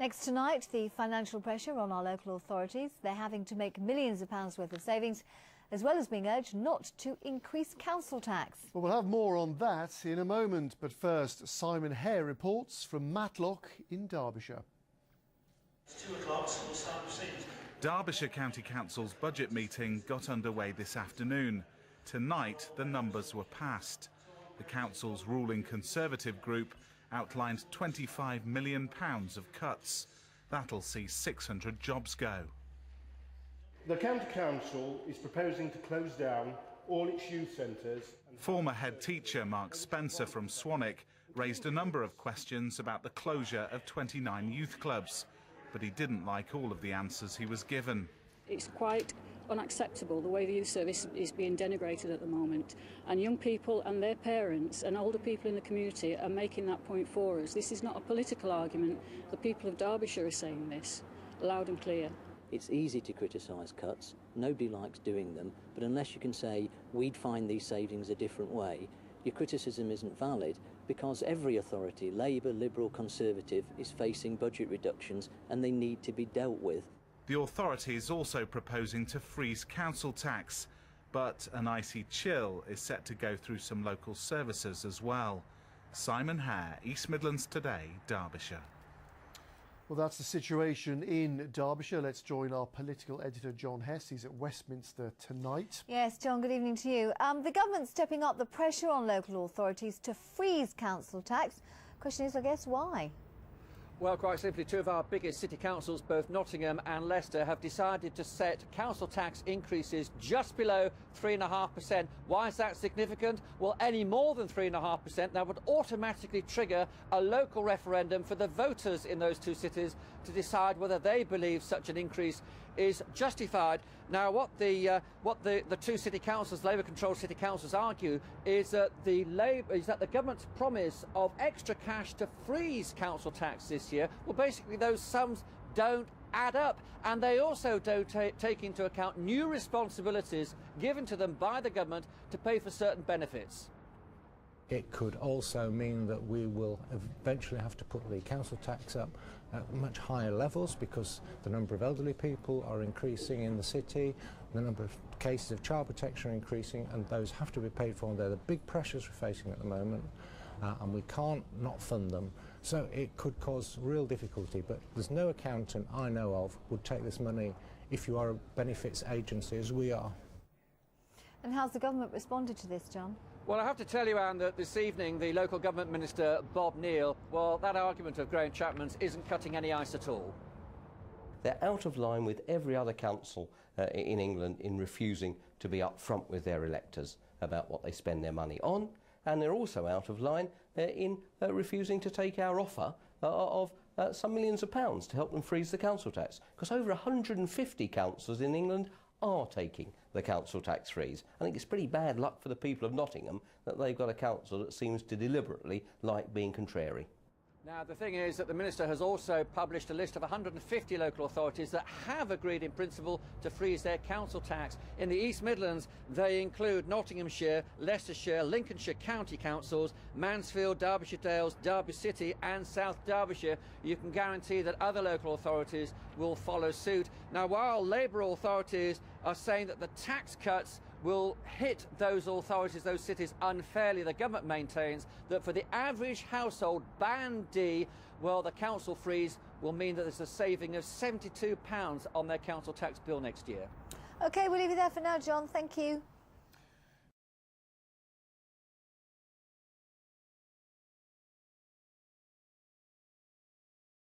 Next tonight, the financial pressure on our local authorities. They're having to make millions of pounds worth of savings, as well as being urged not to increase council tax. Well, we'll have more on that in a moment. But first, Simon Hare reports from Matlock in Derbyshire. It's 2 o'clock, so we'll start proceedings. Derbyshire County Council's budget meeting got underway this afternoon. Tonight, the numbers were passed. The council's ruling Conservative group outlined £25 million of cuts. That'll see 600 jobs go. The County Council is proposing to close down all its youth centres. Former head teacher Mark Spencer from Swanwick raised a number of questions about the closure of 29 youth clubs, but he didn't like all of the answers he was given. It's quite unacceptable the way the youth service is being denigrated at the moment, and young people and their parents and older people in the community are making that point for us. This is not a political argument. The people of Derbyshire are saying this loud and clear. It's easy to criticise cuts, nobody likes doing them, but unless you can say we'd find these savings a different way, your criticism isn't valid, because every authority, Labour, Liberal, Conservative, is facing budget reductions and they need to be dealt with. The authority is also proposing to freeze council tax, but an icy chill is set to go through some local services as well. Simon Hare, East Midlands Today, Derbyshire. Well, that's the situation in Derbyshire. Let's join our political editor, John Hess. He's at Westminster tonight. Yes, John, good evening to you. The government's stepping up the pressure on local authorities to freeze council tax. Question is, I guess, why? Well, quite simply, two of our biggest city councils, both Nottingham and Leicester, have decided to set council tax increases just below 3.5%. Why is that significant? Well, any more than 3.5%, that would automatically trigger a local referendum for the voters in those two cities to decide whether they believe such an increase is justified. Now, what the two city councils, Labour-controlled city councils, argue is that the government's promise of extra cash to freeze council tax this year, well, basically those sums don't add up, and they also don't take into account new responsibilities given to them by the government to pay for certain benefits. It could also mean that we will eventually have to put the council tax up at much higher levels because the number of elderly people are increasing in the city, the number of cases of child protection are increasing, and those have to be paid for, and they're the big pressures we're facing at the moment, and we can't not fund them. So it could cause real difficulty, but there's no accountant I know of would take this money if you are a benefits agency, as we are. And how's the government responded to this, John? Well, I have to tell you, Anne, that this evening the local government minister, Bob Neal, well, that argument of Graham Chapman's isn't cutting any ice at all. They're out of line with every other council in England in refusing to be upfront with their electors about what they spend their money on, and they're also out of line in refusing to take our offer of some millions of pounds to help them freeze the council tax, because over 150 councils in England are taking the council tax freeze. I think it's pretty bad luck for the people of Nottingham that they've got a council that seems to deliberately like being contrary. Now, the thing is that the Minister has also published a list of 150 local authorities that have agreed in principle to freeze their council tax. In the East Midlands, they include Nottinghamshire, Leicestershire, Lincolnshire County Councils, Mansfield, Derbyshire Dales, Derby City and South Derbyshire. You can guarantee that other local authorities will follow suit. Now, while Labour authorities are saying that the tax cuts will hit those authorities, those cities, unfairly, the government maintains that for the average household, Band D, well, the council freeze will mean that there's a saving of £72 on their council tax bill next year. OK, we'll leave you there for now, John. Thank you.